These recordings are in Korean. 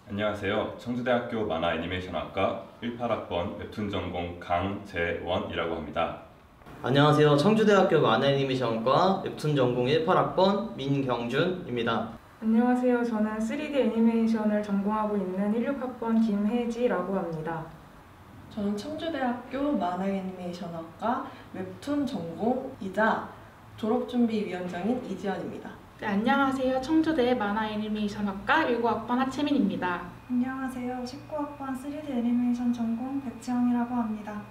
안녕하세요. 청주대학교 만화 애니메이션학과 18학번 웹툰 전공 강재원이라고 합니다. 안녕하세요. 청주대학교 만화 애니메이션과 웹툰 전공 18학번 민경준입니다. 안녕하세요. 저는 3D 애니메이션을 전공하고 있는 16학번 김혜지라고 합니다. 저는 청주대학교 만화 애니메이션학과 웹툰 전공이자 졸업준비위원장인 이지연입니다. 네, 안녕하세요. 청주대 만화 애니메이션학과 19학번 하채민입니다. 안녕하세요. 19학번 3D 애니메이션 전공 백지영이라고 합니다.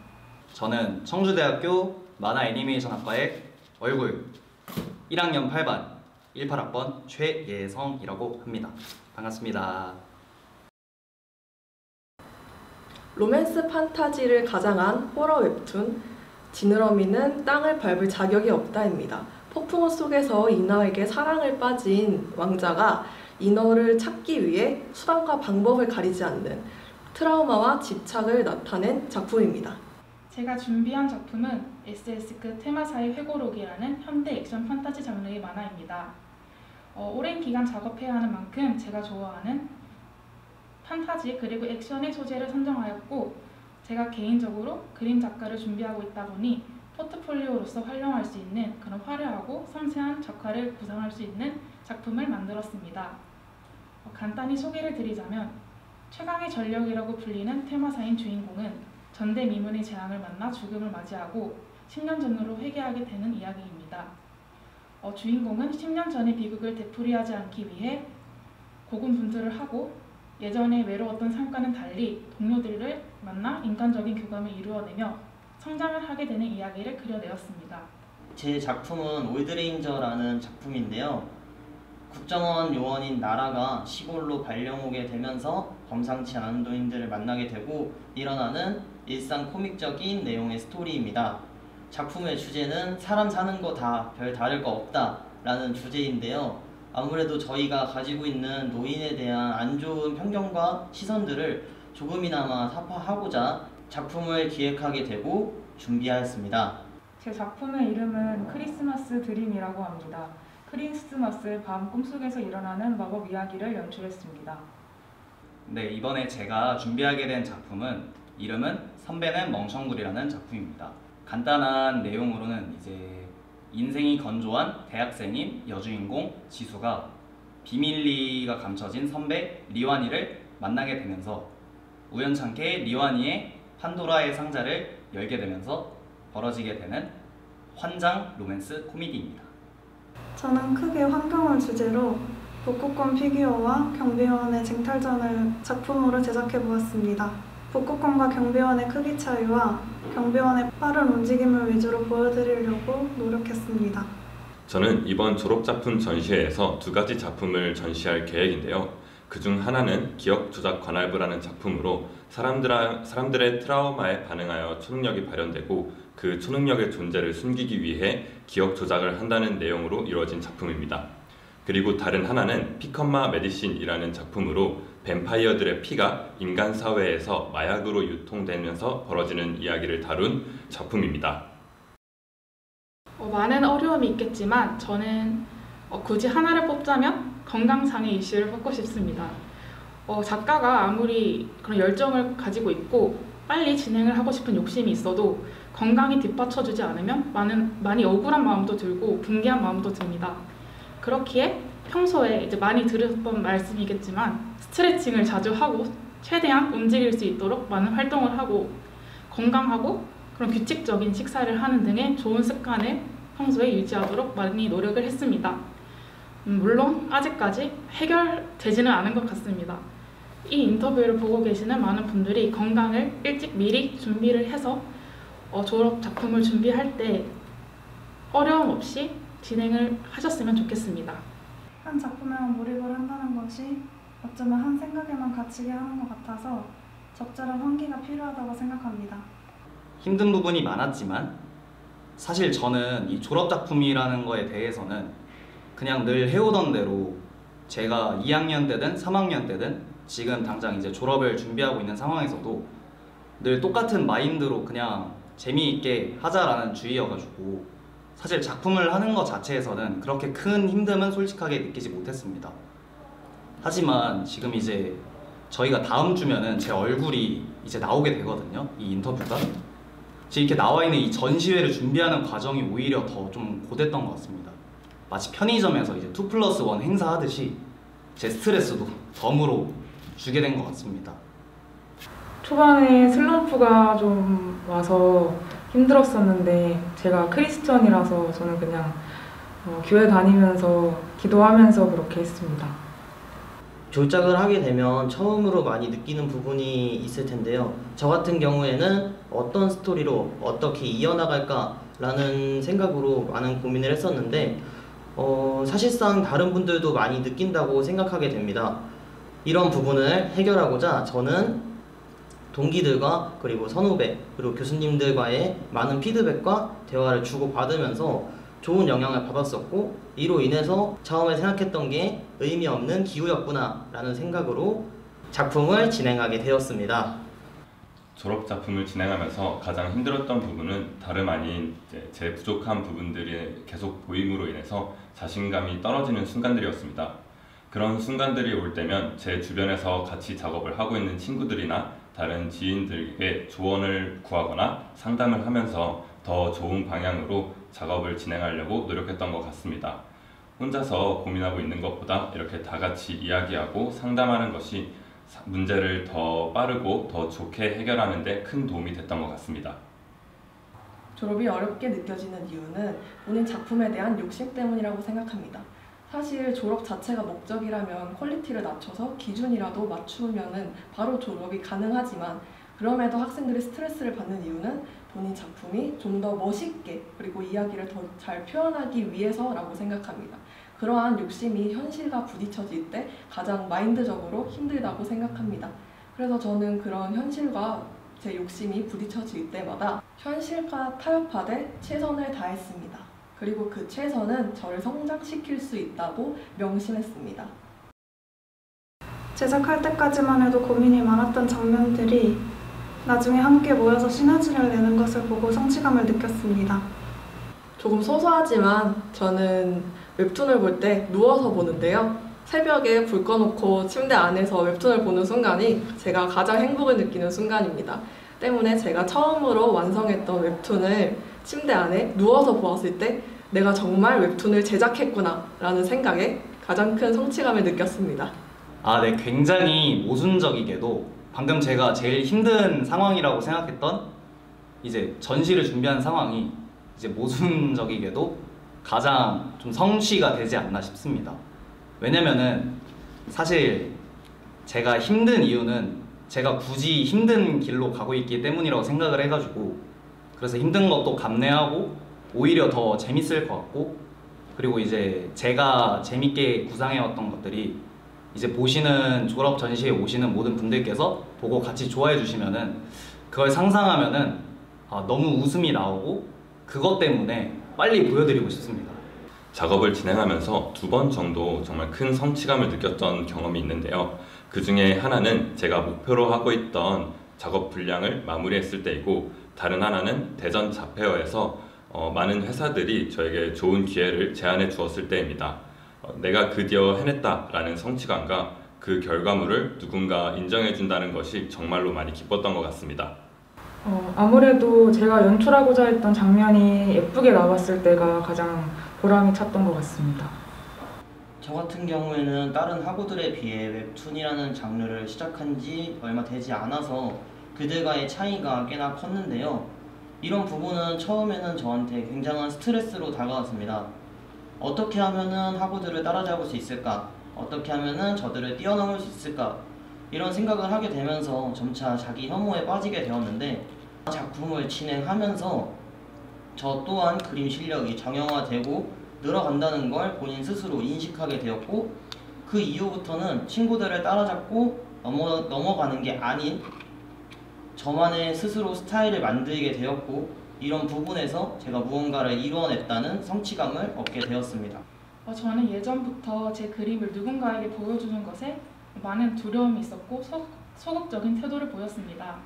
저는 청주대학교 만화 애니메이션학과의 얼굴 1학년 8반 18학번 최예성이라고 합니다. 반갑습니다. 로맨스 판타지를 가장한 호러 웹툰 지느러미는 땅을 밟을 자격이 없다입니다. 폭풍우 속에서 인어에게 사랑을 빠진 왕자가 인어를 찾기 위해 수단과 방법을 가리지 않는 트라우마와 집착을 나타낸 작품입니다. 제가 준비한 작품은 SS급 테마사의 회고록이라는 현대 액션 판타지 장르의 만화입니다. 오랜 기간 작업해야 하는 만큼 제가 좋아하는 판타지 그리고 액션의 소재를 선정하였고, 제가 개인적으로 그림 작가를 준비하고 있다 보니 포트폴리오로서 활용할 수 있는 그런 화려하고 섬세한 작화를 구상할 수 있는 작품을 만들었습니다. 간단히 소개를 드리자면, 최강의 전력이라고 불리는 테마사인 주인공은 전대미문의 재앙을 만나 죽음을 맞이하고 10년 전으로 회귀하게 되는 이야기입니다. 주인공은 10년 전의 비극을 되풀이하지 않기 위해 고군분투를 하고 예전에 외로웠던 삶과는 달리 동료들을 만나 인간적인 교감을 이루어내며 성장을 하게 되는 이야기를 그려내었습니다. 제 작품은 올드레인저라는 작품인데요. 국정원 요원인 나라가 시골로 발령 오게 되면서 범상치 않은 노인들을 만나게 되고 일어나는 일상 코믹적인 내용의 스토리입니다. 작품의 주제는 사람 사는 거 다 별 다를 거 없다 라는 주제인데요. 아무래도 저희가 가지고 있는 노인에 대한 안 좋은 편견과 시선들을 조금이나마 타파하고자 작품을 기획하게 되고 준비하였습니다. 제 작품의 이름은 크리스마스 드림이라고 합니다. 크리스마스 밤 꿈속에서 일어나는 마법 이야기를 연출했습니다. 네, 이번에 제가 준비하게 된 작품은 이름은 선배는 멍청구리라는 작품입니다. 간단한 내용으로는 이제 인생이 건조한 대학생인 여주인공 지수가 비밀리가 감춰진 선배 리완이를 만나게 되면서 우연찮게 리완이의 판도라의 상자를 열게 되면서 벌어지게 되는 환장 로맨스 코미디입니다. 저는 크게 환경을 주제로 복고권 피규어와 경비원의 쟁탈전을 작품으로 제작해보았습니다. 복고권과 경비원의 크기 차이와 경비원의 빠른 움직임을 위주로 보여드리려고 노력했습니다. 저는 이번 졸업작품 전시회에서 2가지 작품을 전시할 계획인데요. 그중 하나는 기억조작 관할부라는 작품으로 사람들의 트라우마에 반응하여 초능력이 발현되고 그 초능력의 존재를 숨기기 위해 기억 조작을 한다는 내용으로 이루어진 작품입니다. 그리고 다른 하나는 피컨마 메디신이라는 작품으로 뱀파이어들의 피가 인간 사회에서 마약으로 유통되면서 벌어지는 이야기를 다룬 작품입니다. 많은 어려움이 있겠지만 저는 굳이 하나를 뽑자면 건강상의 이슈를 뽑고 싶습니다. 작가가 아무리 그런 열정을 가지고 있고 빨리 진행을 하고 싶은 욕심이 있어도 건강이 뒷받쳐주지 않으면 많이 억울한 마음도 들고 분개한 마음도 듭니다. 그렇기에 평소에 이제 많이 들었던 말씀이겠지만 스트레칭을 자주 하고 최대한 움직일 수 있도록 많은 활동을 하고 건강하고 그런 규칙적인 식사를 하는 등의 좋은 습관을 평소에 유지하도록 많이 노력을 했습니다. 물론 아직까지 해결되지는 않은 것 같습니다. 이 인터뷰를 보고 계시는 많은 분들이 건강을 일찍 미리 준비를 해서 졸업 작품을 준비할 때 어려움 없이 진행을 하셨으면 좋겠습니다. 한 작품에만 몰입을 한다는 것이 어쩌면 한 생각에만 갇히게 하는 것 같아서 적절한 환기가 필요하다고 생각합니다. 힘든 부분이 많았지만 사실 저는 이 졸업작품이라는 거에 대해서는 그냥 늘 해오던 대로 제가 2학년 때든 3학년 때든 지금 당장 이제 졸업을 준비하고 있는 상황에서도 늘 똑같은 마인드로 그냥 재미있게 하자라는 주의여가지고 사실 작품을 하는 것 자체에서는 그렇게 큰 힘듦은 솔직하게 느끼지 못했습니다. 하지만 지금 이제 저희가 다음 주면은 제 얼굴이 이제 나오게 되거든요. 이 인터뷰가. 지금 이렇게 나와 있는 이 전시회를 준비하는 과정이 오히려 더 좀 고됐던 것 같습니다. 마치 편의점에서 이제 2+1 행사하듯이 제 스트레스도 덤으로 주게 된 것 같습니다. 초반에 슬럼프가 좀 와서 힘들었었는데 제가 크리스천이라서 저는 그냥 교회 다니면서 기도하면서 그렇게 했습니다. 졸작을 하게 되면 처음으로 많이 느끼는 부분이 있을 텐데요. 저 같은 경우에는 어떤 스토리로 어떻게 이어나갈까라는 생각으로 많은 고민을 했었는데 사실상 다른 분들도 많이 느낀다고 생각하게 됩니다. 이런 부분을 해결하고자 저는 동기들과 그리고 선후배 그리고 교수님들과의 많은 피드백과 대화를 주고받으면서 좋은 영향을 받았었고, 이로 인해서 처음에 생각했던 게 의미 없는 기우였구나 라는 생각으로 작품을 진행하게 되었습니다. 졸업 작품을 진행하면서 가장 힘들었던 부분은 다름 아닌 제 부족한 부분들이 계속 보임으로 인해서 자신감이 떨어지는 순간들이었습니다. 그런 순간들이 올 때면 제 주변에서 같이 작업을 하고 있는 친구들이나 다른 지인들에게 조언을 구하거나 상담을 하면서 더 좋은 방향으로 작업을 진행하려고 노력했던 것 같습니다. 혼자서 고민하고 있는 것보다 이렇게 다 같이 이야기하고 상담하는 것이 문제를 더 빠르고 더 좋게 해결하는 데 큰 도움이 됐던 것 같습니다. 졸업이 어렵게 느껴지는 이유는 본인 작품에 대한 욕심 때문이라고 생각합니다. 사실 졸업 자체가 목적이라면 퀄리티를 낮춰서 기준이라도 맞추면 바로 졸업이 가능하지만, 그럼에도 학생들이 스트레스를 받는 이유는 본인 작품이 좀 더 멋있게 그리고 이야기를 더 잘 표현하기 위해서라고 생각합니다. 그러한 욕심이 현실과 부딪혀질 때 가장 마인드적으로 힘들다고 생각합니다. 그래서 저는 그런 현실과 제 욕심이 부딪혀질 때마다 현실과 타협하되 최선을 다했습니다. 그리고 그 최선은 저를 성장시킬 수 있다고 명심했습니다. 제작할 때까지만 해도 고민이 많았던 장면들이 나중에 함께 모여서 시너지를 내는 것을 보고 성취감을 느꼈습니다. 조금 소소하지만 저는 웹툰을 볼 때 누워서 보는데요. 새벽에 불 꺼놓고 침대 안에서 웹툰을 보는 순간이 제가 가장 행복을 느끼는 순간입니다. 때문에 제가 처음으로 완성했던 웹툰을 침대 안에 누워서 보았을 때 내가 정말 웹툰을 제작했구나 라는 생각에 가장 큰 성취감을 느꼈습니다. 네, 굉장히 모순적이게도 방금 제가 제일 힘든 상황이라고 생각했던 이제 전시를 준비한 상황이 이제 모순적이게도 가장 좀 성취가 되지 않나 싶습니다. 왜냐면은 사실 제가 힘든 이유는 제가 굳이 힘든 길로 가고 있기 때문이라고 생각을 해가지고, 그래서 힘든 것도 감내하고 오히려 더 재밌을 것 같고, 그리고 이제 제가 재밌게 구상해왔던 것들이 이제 보시는 졸업 전시에 오시는 모든 분들께서 보고 같이 좋아해 주시면은 그걸 상상하면은 너무 웃음이 나오고 그것 때문에 빨리 보여드리고 싶습니다. 작업을 진행하면서 2번 정도 정말 큰 성취감을 느꼈던 경험이 있는데요. 그 중에 하나는 제가 목표로 하고 있던 작업 분량을 마무리했을 때이고, 다른 하나는 대전 자페어에서 많은 회사들이 저에게 좋은 기회를 제안해 주었을 때입니다. 내가 드디어 해냈다라는 성취감과 그 결과물을 누군가 인정해 준다는 것이 정말로 많이 기뻤던 것 같습니다. 아무래도 제가 연출하고자 했던 장면이 예쁘게 나왔을 때가 가장 보람이 찼던 것 같습니다. 저 같은 경우에는 다른 학우들에 비해 웹툰이라는 장르를 시작한 지 얼마 되지 않아서 그들과의 차이가 꽤나 컸는데요. 이런 부분은 처음에는 저한테 굉장한 스트레스로 다가왔습니다. 어떻게 하면은 학우들을 따라잡을 수 있을까? 어떻게 하면은 저들을 뛰어넘을 수 있을까? 이런 생각을 하게 되면서 점차 자기 혐오에 빠지게 되었는데, 작품을 진행하면서 저 또한 그림 실력이 정형화되고 늘어간다는 걸 본인 스스로 인식하게 되었고, 그 이후부터는 친구들을 따라잡고 넘어가는 게 아닌 저만의 스스로 스타일을 만들게 되었고, 이런 부분에서 제가 무언가를 이루어냈다는 성취감을 얻게 되었습니다. 저는 예전부터 제 그림을 누군가에게 보여주는 것에 많은 두려움이 있었고 소극적인 태도를 보였습니다.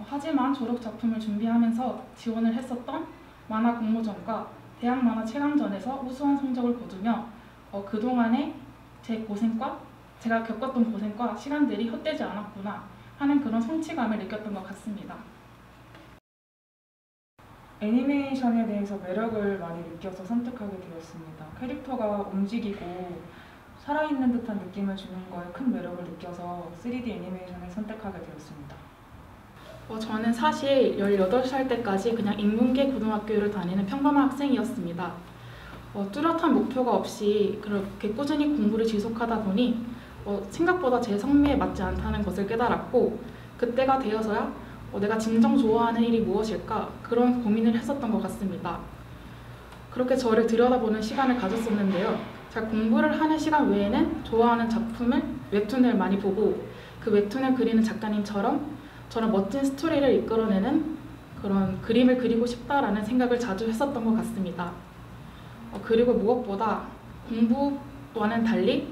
하지만 졸업 작품을 준비하면서 지원을 했었던 만화 공모전과 대학 만화 최강전에서 우수한 성적을 거두며 그동안의 제가 겪었던 고생과 시간들이 헛되지 않았구나 하는 그런 성취감을 느꼈던 것 같습니다. 애니메이션에 대해서 매력을 많이 느껴서 선택하게 되었습니다. 캐릭터가 움직이고 살아있는 듯한 느낌을 주는 거에 큰 매력을 느껴서 3D 애니메이션을 선택하게 되었습니다. 저는 사실 18살 때까지 그냥 인문계 고등학교를 다니는 평범한 학생이었습니다. 뚜렷한 목표가 없이 그렇게 꾸준히 공부를 지속하다 보니 생각보다 제 성미에 맞지 않다는 것을 깨달았고, 그때가 되어서야 내가 진정 좋아하는 일이 무엇일까 그런 고민을 했었던 것 같습니다. 그렇게 저를 들여다보는 시간을 가졌었는데요. 제가 공부를 하는 시간 외에는 좋아하는 작품을, 웹툰을 많이 보고 그 웹툰을 그리는 작가님처럼 저런 멋진 스토리를 이끌어내는 그런 그림을 그리고 싶다라는 생각을 자주 했었던 것 같습니다. 그리고 무엇보다 공부와는 달리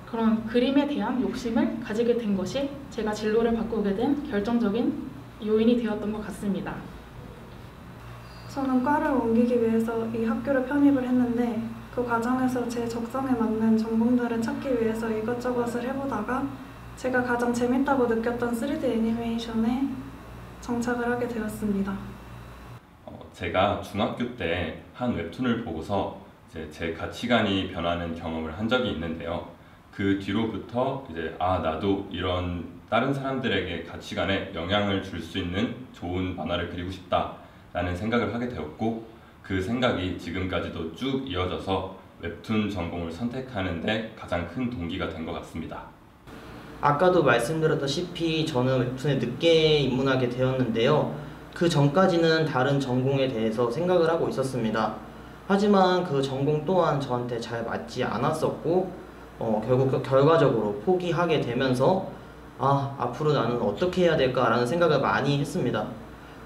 그런 그림에 대한 욕심을 가지게 된 것이 제가 진로를 바꾸게 된 결정적인 요인이 되었던 것 같습니다. 저는 과를 옮기기 위해서 이 학교를 편입을 했는데 그 과정에서 제 적성에 맞는 전공들을 찾기 위해서 이것저것을 해보다가 제가 가장 재밌다고 느꼈던 3D 애니메이션에 정착을 하게 되었습니다. 제가 중학교 때 한 웹툰을 보고서 이제 제 가치관이 변하는 경험을 한 적이 있는데요. 그 뒤로부터 이제 나도 이런 다른 사람들에게 가치관에 영향을 줄 수 있는 좋은 만화를 그리고 싶다라는 생각을 하게 되었고, 그 생각이 지금까지도 쭉 이어져서 웹툰 전공을 선택하는 데 가장 큰 동기가 된 것 같습니다. 아까도 말씀드렸다시피 저는 웹툰에 늦게 입문하게 되었는데요. 그 전까지는 다른 전공에 대해서 생각을 하고 있었습니다. 하지만 그 전공 또한 저한테 잘 맞지 않았었고 결국 결과적으로 포기하게 되면서 앞으로 나는 어떻게 해야 될까라는 생각을 많이 했습니다.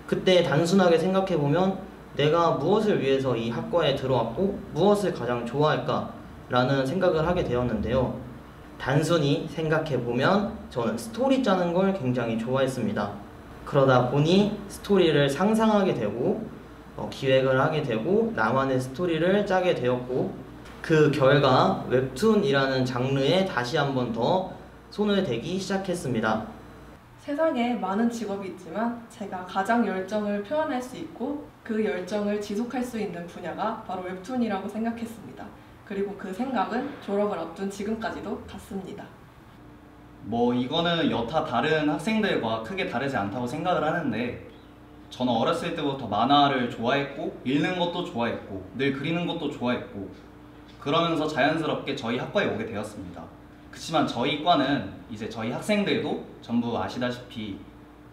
그때 단순하게 생각해보면 내가 무엇을 위해서 이 학과에 들어왔고 무엇을 가장 좋아할까라는 생각을 하게 되었는데요. 단순히 생각해보면 저는 스토리 짜는 걸 굉장히 좋아했습니다. 그러다 보니 스토리를 상상하게 되고 기획을 하게 되고 나만의 스토리를 짜게 되었고, 그 결과 웹툰이라는 장르에 다시 한번 더 손을 대기 시작했습니다. 세상에 많은 직업이 있지만 제가 가장 열정을 표현할 수 있고 그 열정을 지속할 수 있는 분야가 바로 웹툰이라고 생각했습니다. 그리고 그 생각은 졸업을 앞둔 지금까지도 같습니다. 이거는 여타 다른 학생들과 크게 다르지 않다고 생각을 하는데, 저는 어렸을 때부터 만화를 좋아했고 읽는 것도 좋아했고 늘 그리는 것도 좋아했고 그러면서 자연스럽게 저희 학과에 오게 되었습니다. 그렇지만 저희 과는 이제 저희 학생들도 전부 아시다시피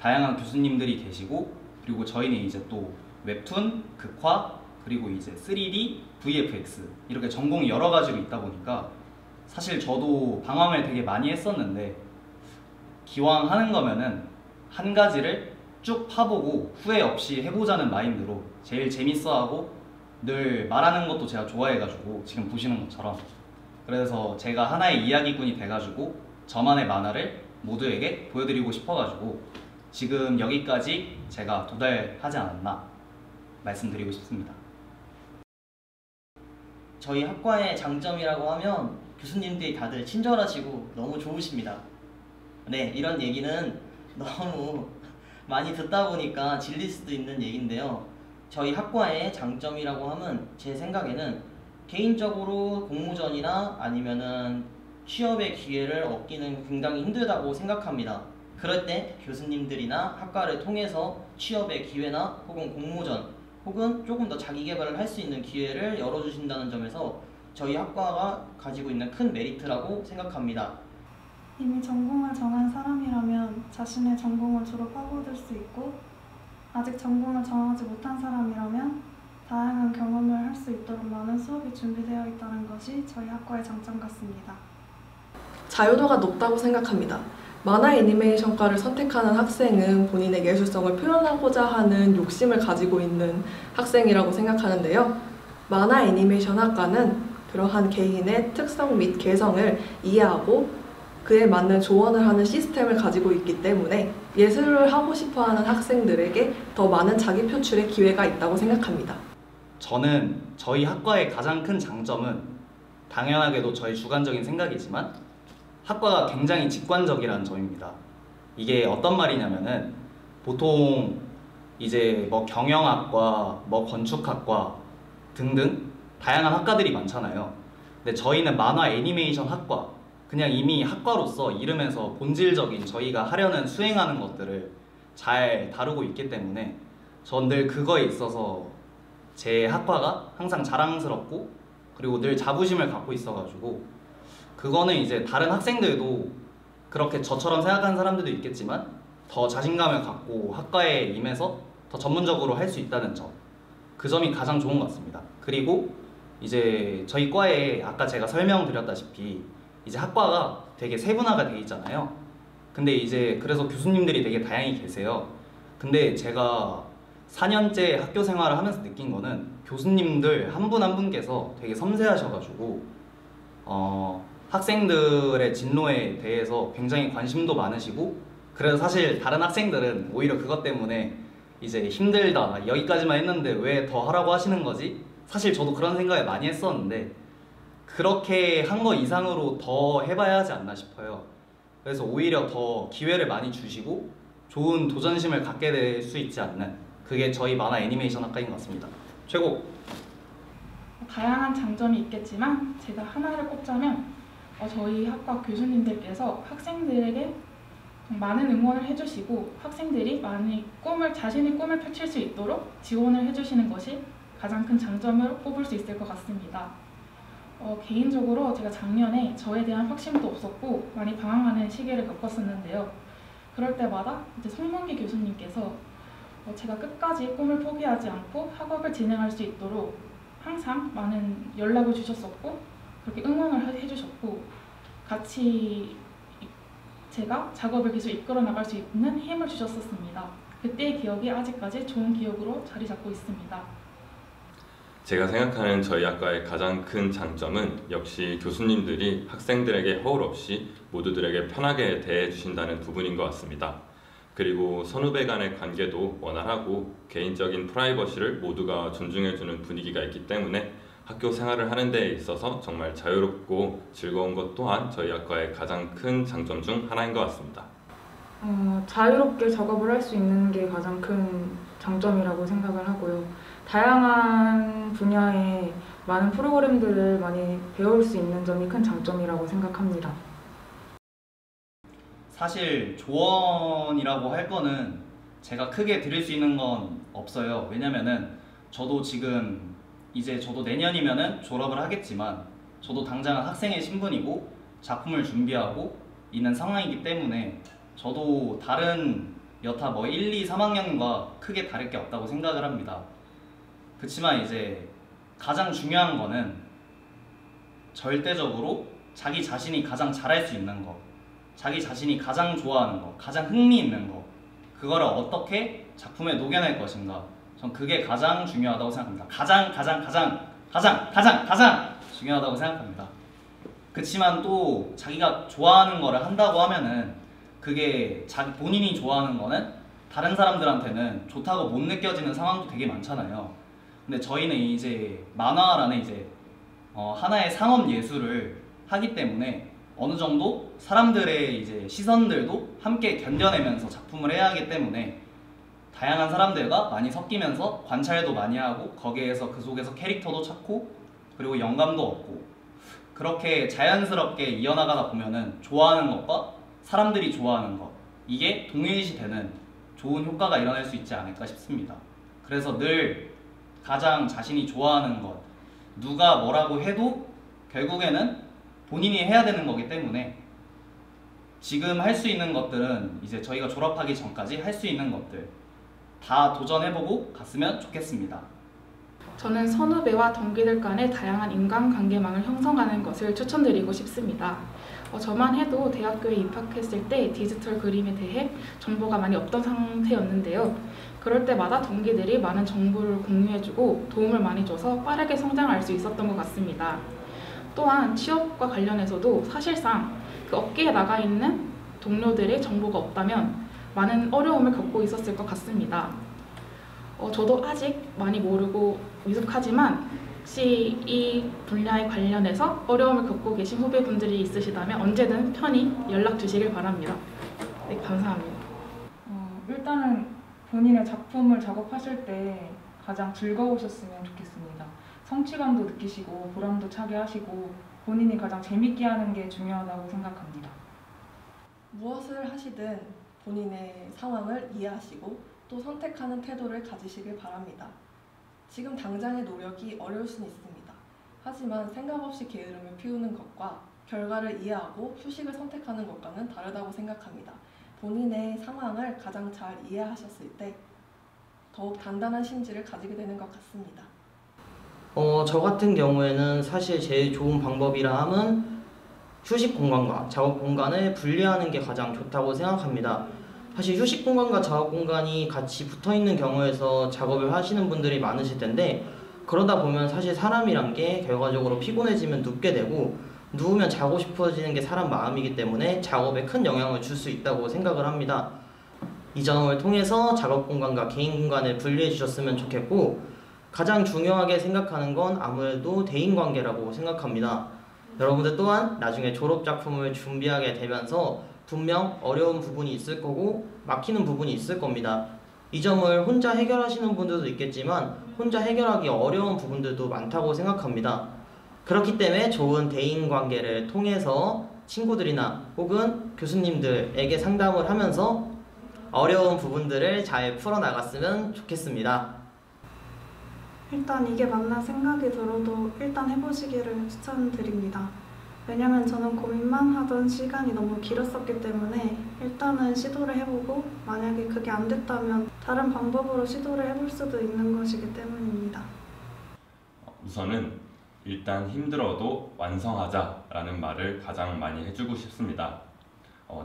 다양한 교수님들이 계시고, 그리고 저희는 이제 또 웹툰, 극화, 그리고 이제 3D, VFX 이렇게 전공이 여러 가지로 있다 보니까 사실 저도 방황을 되게 많이 했었는데, 기왕 하는 거면은 한 가지를 쭉 파보고 후회 없이 해보자는 마인드로 제일 재밌어하고 늘 말하는 것도 제가 좋아해가지고 지금 보시는 것처럼, 그래서 제가 하나의 이야기꾼이 돼가지고 저만의 만화를 모두에게 보여드리고 싶어가지고 지금 여기까지 제가 도달하지 않았나 말씀드리고 싶습니다. 저희 학과의 장점이라고 하면 교수님들이 다들 친절하시고 너무 좋으십니다. 네, 이런 얘기는 너무 많이 듣다 보니까 질릴 수도 있는 얘기인데요. 저희 학과의 장점이라고 하면 제 생각에는 개인적으로 공모전이나 아니면은 취업의 기회를 얻기는 굉장히 힘들다고 생각합니다. 그럴 때 교수님들이나 학과를 통해서 취업의 기회나 혹은 공모전 혹은 조금 더 자기 개발을 할 수 있는 기회를 열어주신다는 점에서 저희 학과가 가지고 있는 큰 메리트라고 생각합니다. 이미 전공을 정한 사람이라면 자신의 전공을 주로 파고들 수 있고, 아직 전공을 정하지 못한 사람이라면 다양한 경험을 할 수 있도록 많은 수업이 준비되어 있다는 것이 저희 학과의 장점 같습니다. 자유도가 높다고 생각합니다. 만화 애니메이션과를 선택하는 학생은 본인의 예술성을 표현하고자 하는 욕심을 가지고 있는 학생이라고 생각하는데요. 만화 애니메이션 학과는 그러한 개인의 특성 및 개성을 이해하고 그에 맞는 조언을 하는 시스템을 가지고 있기 때문에 예술을 하고 싶어하는 학생들에게 더 많은 자기 표출의 기회가 있다고 생각합니다. 저는 저희 학과의 가장 큰 장점은 당연하게도 저의 주관적인 생각이지만 학과가 굉장히 직관적이라는 점입니다. 이게 어떤 말이냐면은 보통 이제 뭐 경영학과, 뭐 건축학과 등등 다양한 학과들이 많잖아요. 근데 저희는 만화 애니메이션 학과, 그냥 이미 학과로서 이름에서 본질적인 저희가 하려는 수행하는 것들을 잘 다루고 있기 때문에 전 늘 그거에 있어서 제 학과가 항상 자랑스럽고 그리고 늘 자부심을 갖고 있어가지고 그거는 이제 다른 학생들도 그렇게 저처럼 생각하는 사람들도 있겠지만 더 자신감을 갖고 학과에 임해서 더 전문적으로 할 수 있다는 점, 그 점이 가장 좋은 것 같습니다. 그리고 이제 저희 과에 아까 제가 설명드렸다시피 이제 학과가 되게 세분화가 돼 있잖아요. 근데 이제 그래서 교수님들이 되게 다양히 계세요. 근데 제가 4년째 학교 생활을 하면서 느낀 거는 교수님들 한 분 한 분께서 되게 섬세하셔가지고 학생들의 진로에 대해서 굉장히 관심도 많으시고, 그래서 사실 다른 학생들은 오히려 그것 때문에 이제 힘들다, 여기까지만 했는데 왜 더 하라고 하시는 거지? 사실 저도 그런 생각을 많이 했었는데 그렇게 한 거 이상으로 더 해봐야 하지 않나 싶어요. 그래서 오히려 더 기회를 많이 주시고 좋은 도전심을 갖게 될 수 있지 않는, 그게 저희 만화 애니메이션 학과인 것 같습니다. 최고! 다양한 장점이 있겠지만 제가 하나를 꼽자면 저희 학과 교수님들께서 학생들에게 많은 응원을 해주시고 학생들이 자신의 꿈을 펼칠 수 있도록 지원을 해주시는 것이 가장 큰 장점으로 꼽을 수 있을 것 같습니다. 개인적으로 제가 작년에 저에 대한 확신도 없었고 많이 방황하는 시기를 겪었었는데요. 그럴 때마다 이제 송문기 교수님께서 제가 끝까지 꿈을 포기하지 않고 학업을 진행할 수 있도록 항상 많은 연락을 주셨었고 그렇게 응원을 해주셨고 같이 제가 작업을 계속 이끌어 나갈 수 있는 힘을 주셨었습니다. 그때의 기억이 아직까지 좋은 기억으로 자리 잡고 있습니다. 제가 생각하는 저희 학과의 가장 큰 장점은 역시 교수님들이 학생들에게 허울 없이 모두들에게 편하게 대해주신다는 부분인 것 같습니다. 그리고 선후배 간의 관계도 원활하고 개인적인 프라이버시를 모두가 존중해주는 분위기가 있기 때문에 학교 생활을 하는 데 있어서 정말 자유롭고 즐거운 것 또한 저희 학과의 가장 큰 장점 중 하나인 것 같습니다. 자유롭게 작업을 할 수 있는 게 가장 큰 장점이라고 생각을 하고요. 다양한 분야의 많은 프로그램들을 많이 배울 수 있는 점이 큰 장점이라고 생각합니다. 사실 조언이라고 할 거는 제가 크게 드릴 수 있는 건 없어요. 왜냐면은 저도 지금 저도 내년이면은 졸업을 하겠지만 저도 당장은 학생의 신분이고 작품을 준비하고 있는 상황이기 때문에 저도 다른 여타 1, 2, 3학년과 크게 다를 게 없다고 생각을 합니다. 그렇지만 이제 가장 중요한 거는 절대적으로 자기 자신이 가장 잘할 수 있는 거, 자기 자신이 가장 좋아하는 거, 가장 흥미있는 거, 그거를 어떻게 작품에 녹여낼 것인가, 전 그게 가장 중요하다고 생각합니다. 가장 중요하다고 생각합니다. 그렇지만 또 자기가 좋아하는 거를 한다고 하면은 그게 본인이 좋아하는 거는 다른 사람들한테는 좋다고 못 느껴지는 상황도 되게 많잖아요. 근데 저희는 이제 만화라는 하나의 상업 예술을 하기 때문에 어느 정도 사람들의 이제 시선들도 함께 견뎌내면서 작품을 해야 하기 때문에 다양한 사람들과 많이 섞이면서 관찰도 많이 하고 거기에서 그 속에서 캐릭터도 찾고 그리고 영감도 얻고 그렇게 자연스럽게 이어나가다 보면은 좋아하는 것과 사람들이 좋아하는 것, 이게 동일시 되는 좋은 효과가 일어날 수 있지 않을까 싶습니다. 그래서 늘 가장 자신이 좋아하는 것, 누가 뭐라고 해도 결국에는 본인이 해야 되는 거기 때문에 지금 할 수 있는 것들은 이제 저희가 졸업하기 전까지 할 수 있는 것들 다 도전해보고 갔으면 좋겠습니다. 저는 선후배와 동기들 간의 다양한 인간관계망을 형성하는 것을 추천드리고 싶습니다. 저만 해도 대학교에 입학했을 때 디지털 그림에 대해 정보가 많이 없던 상태였는데요. 그럴 때마다 동기들이 많은 정보를 공유해주고 도움을 많이 줘서 빠르게 성장할 수 있었던 것 같습니다. 또한 취업과 관련해서도 사실상 그 업계에 나가 있는 동료들의 정보가 없다면 많은 어려움을 겪고 있었을 것 같습니다. 저도 아직 많이 모르고 미숙하지만 혹시 이 분야에 관련해서 어려움을 겪고 계신 후배분들이 있으시다면 언제든 편히 연락 주시길 바랍니다. 네, 감사합니다. 일단은 본인의 작품을 작업하실 때 가장 즐거우셨으면 좋겠습니다. 성취감도 느끼시고 보람도 차게 하시고 본인이 가장 재밌게 하는 게 중요하다고 생각합니다. 무엇을 하시든 본인의 상황을 이해하시고 또 선택하는 태도를 가지시길 바랍니다. 지금 당장의 노력이 어려울 수는 있습니다. 하지만 생각 없이 게으름을 피우는 것과 결과를 이해하고 휴식을 선택하는 것과는 다르다고 생각합니다. 본인의 상황을 가장 잘 이해하셨을 때 더욱 단단한 심지를 가지게 되는 것 같습니다. 저 같은 경우에는 사실 제일 좋은 방법이라 함은 휴식 공간과 작업 공간을 분리하는 게 가장 좋다고 생각합니다. 사실 휴식 공간과 작업 공간이 같이 붙어 있는 경우에서 작업을 하시는 분들이 많으실 텐데, 그러다 보면 사실 사람이란 게 결과적으로 피곤해지면 눕게 되고, 누우면 자고 싶어지는 게 사람 마음이기 때문에 작업에 큰 영향을 줄 수 있다고 생각을 합니다. 이 점을 통해서 작업 공간과 개인 공간을 분리해 주셨으면 좋겠고, 가장 중요하게 생각하는 건 아무래도 대인관계라고 생각합니다. 여러분들 또한 나중에 졸업작품을 준비하게 되면서 분명 어려운 부분이 있을 거고 막히는 부분이 있을 겁니다. 이 점을 혼자 해결하시는 분들도 있겠지만 혼자 해결하기 어려운 부분들도 많다고 생각합니다. 그렇기 때문에 좋은 대인관계를 통해서 친구들이나 혹은 교수님들에게 상담을 하면서 어려운 부분들을 잘 풀어나갔으면 좋겠습니다. 일단 이게 맞나 생각이 들어도 일단 해보시기를 추천드립니다. 왜냐면 저는 고민만 하던 시간이 너무 길었었기 때문에 일단은 시도를 해보고 만약에 그게 안 됐다면 다른 방법으로 시도를 해볼 수도 있는 것이기 때문입니다. 우선은 일단 힘들어도 완성하자라는 말을 가장 많이 해주고 싶습니다.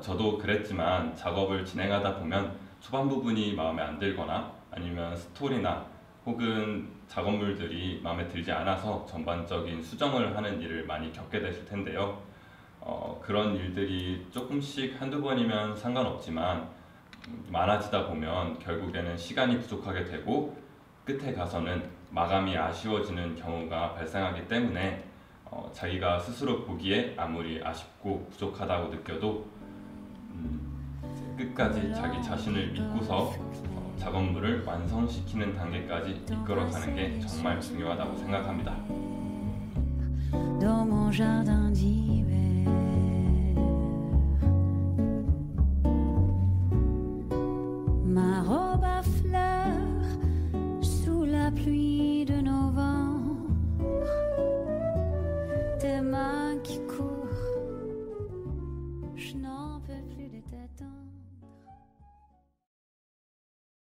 저도 그랬지만 작업을 진행하다 보면 초반 부분이 마음에 안 들거나 아니면 스토리나 혹은 작업물들이 마음에 들지 않아서 전반적인 수정을 하는 일을 많이 겪게 되실 텐데요. 그런 일들이 조금씩 한두 번이면 상관없지만 많아지다 보면 결국에는 시간이 부족하게 되고 끝에 가서는 마감이 아쉬워지는 경우가 발생하기 때문에 자기가 스스로 보기에 아무리 아쉽고 부족하다고 느껴도 끝까지 자기 자신을 믿고서 작업물을 완성시키는 단계까지 이끌어가는 게 정말 중요하다고 생각합니다. Dans mon jardin d'hiver, ma robe à fleurs sous la pluie de novembre, tes mains qui courent, je n'en peux plus de t'attendre.